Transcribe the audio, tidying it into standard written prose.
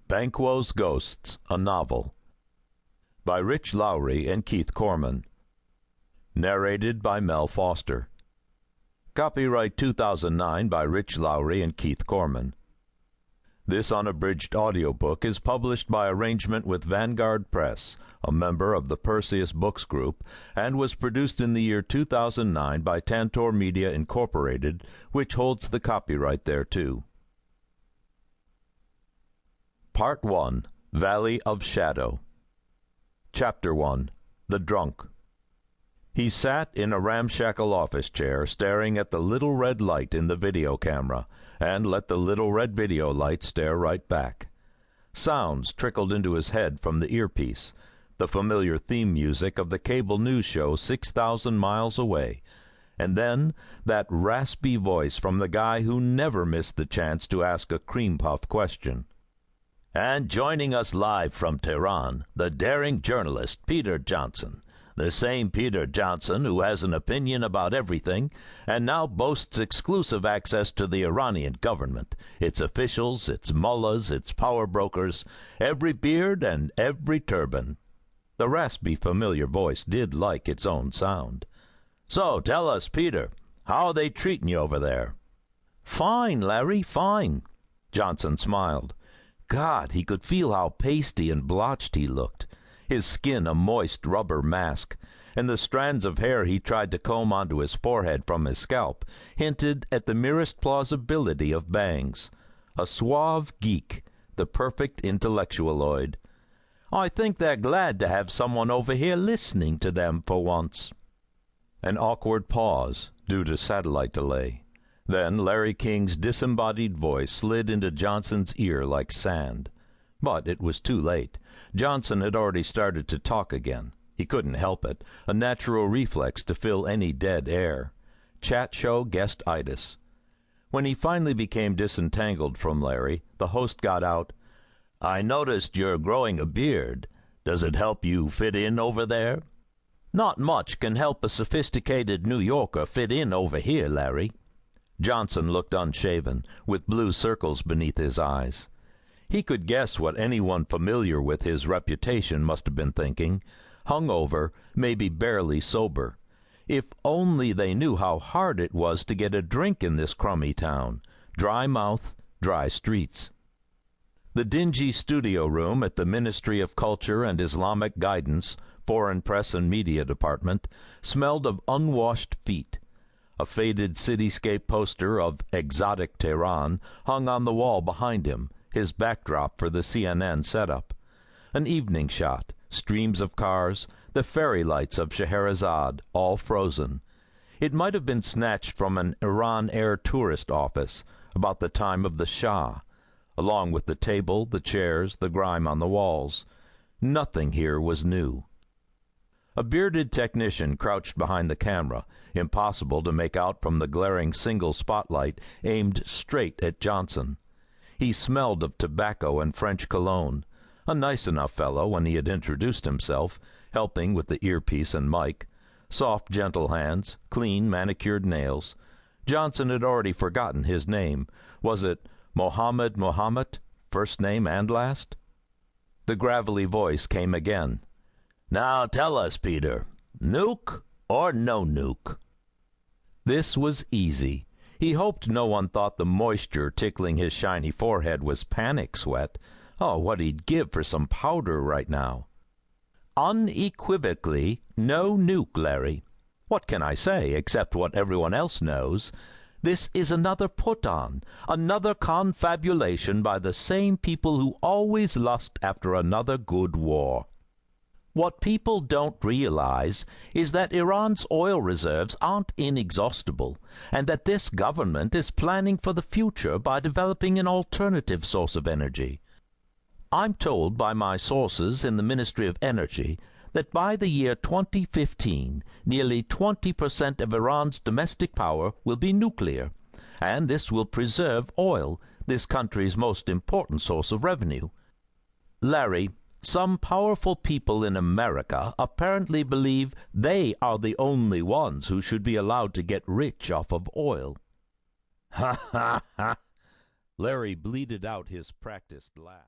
Banquo's Ghosts, a Novel by Rich Lowry and Keith Korman. Narrated by Mel Foster. Copyright 2009 by Rich Lowry and Keith Korman. This unabridged audiobook is published by arrangement with Vanguard Press, a member of the Perseus Books Group, and was produced in the year 2009 by Tantor Media Incorporated, which holds the copyright thereto. Part 1. Valley of Shadow. Chapter 1. The Drunk. He sat in a ramshackle office chair, staring at the little red light in the video camera, and let the little red video light stare right back. Sounds trickled into his head from the earpiece, the familiar theme music of the cable news show 6,000 miles away, and then that raspy voice from the guy who never missed the chance to ask a cream-puff question. And joining us live from Tehran, the daring journalist Peter Johnson, the same Peter Johnson who has an opinion about everything and now boasts exclusive access to the Iranian government, its officials, its mullahs, its power brokers, every beard and every turban. The raspy, familiar voice did like its own sound. So tell us, Peter, how are they treating you over there? Fine, Larry, fine. Johnson smiled. God, he could feel how pasty and blotched he looked, his skin a moist rubber mask, and the strands of hair he tried to comb onto his forehead from his scalp hinted at the merest plausibility of bangs. A suave geek, the perfect intellectualoid. I think they're glad to have someone over here listening to them for once. An awkward pause, due to satellite delay. Then Larry King's disembodied voice slid into Johnson's ear like sand. But it was too late. Johnson had already started to talk again. He couldn't help it, a natural reflex to fill any dead air. Chat show guest-itis. When he finally became disentangled from Larry, the host got out, I noticed you're growing a beard. Does it help you fit in over there? Not much can help a sophisticated New Yorker fit in over here, Larry. Johnson looked unshaven, with blue circles beneath his eyes. He could guess what anyone familiar with his reputation must have been thinking. Hungover, maybe barely sober. If only they knew how hard it was to get a drink in this crummy town. Dry mouth, dry streets. The dingy studio room at the Ministry of Culture and Islamic Guidance, Foreign Press and Media Department, smelled of unwashed feet. A faded cityscape poster of exotic Tehran hung on the wall behind him, his backdrop for the CNN setup. An evening shot, streams of cars, the fairy lights of Scheherazade, all frozen. It might have been snatched from an Iran Air tourist office, about the time of the Shah, along with the table, the chairs, the grime on the walls. Nothing here was new. A bearded technician crouched behind the camera, impossible to make out from the glaring single spotlight aimed straight at Johnson. He smelled of tobacco and French cologne. A nice enough fellow when he had introduced himself, helping with the earpiece and mic. Soft, gentle hands, clean, manicured nails. Johnson had already forgotten his name. Was it Mohammed, first name and last? The gravelly voice came again. Now tell us, Peter, nuke or no nuke? This was easy. He hoped no one thought the moisture tickling his shiny forehead was panic sweat. Oh, what he'd give for some powder right now. Unequivocally, no nuke, Larry. What can I say, except what everyone else knows? This is another put-on, another confabulation by the same people who always lust after another good war. What people don't realize is that Iran's oil reserves aren't inexhaustible, and that this government is planning for the future by developing an alternative source of energy. I'm told by my sources in the Ministry of Energy that by the year 2015, nearly 20% of Iran's domestic power will be nuclear, and this will preserve oil, this country's most important source of revenue. Larry, some powerful people in America apparently believe they are the only ones who should be allowed to get rich off of oil. Ha ha ha! Larry bleated out his practiced laugh.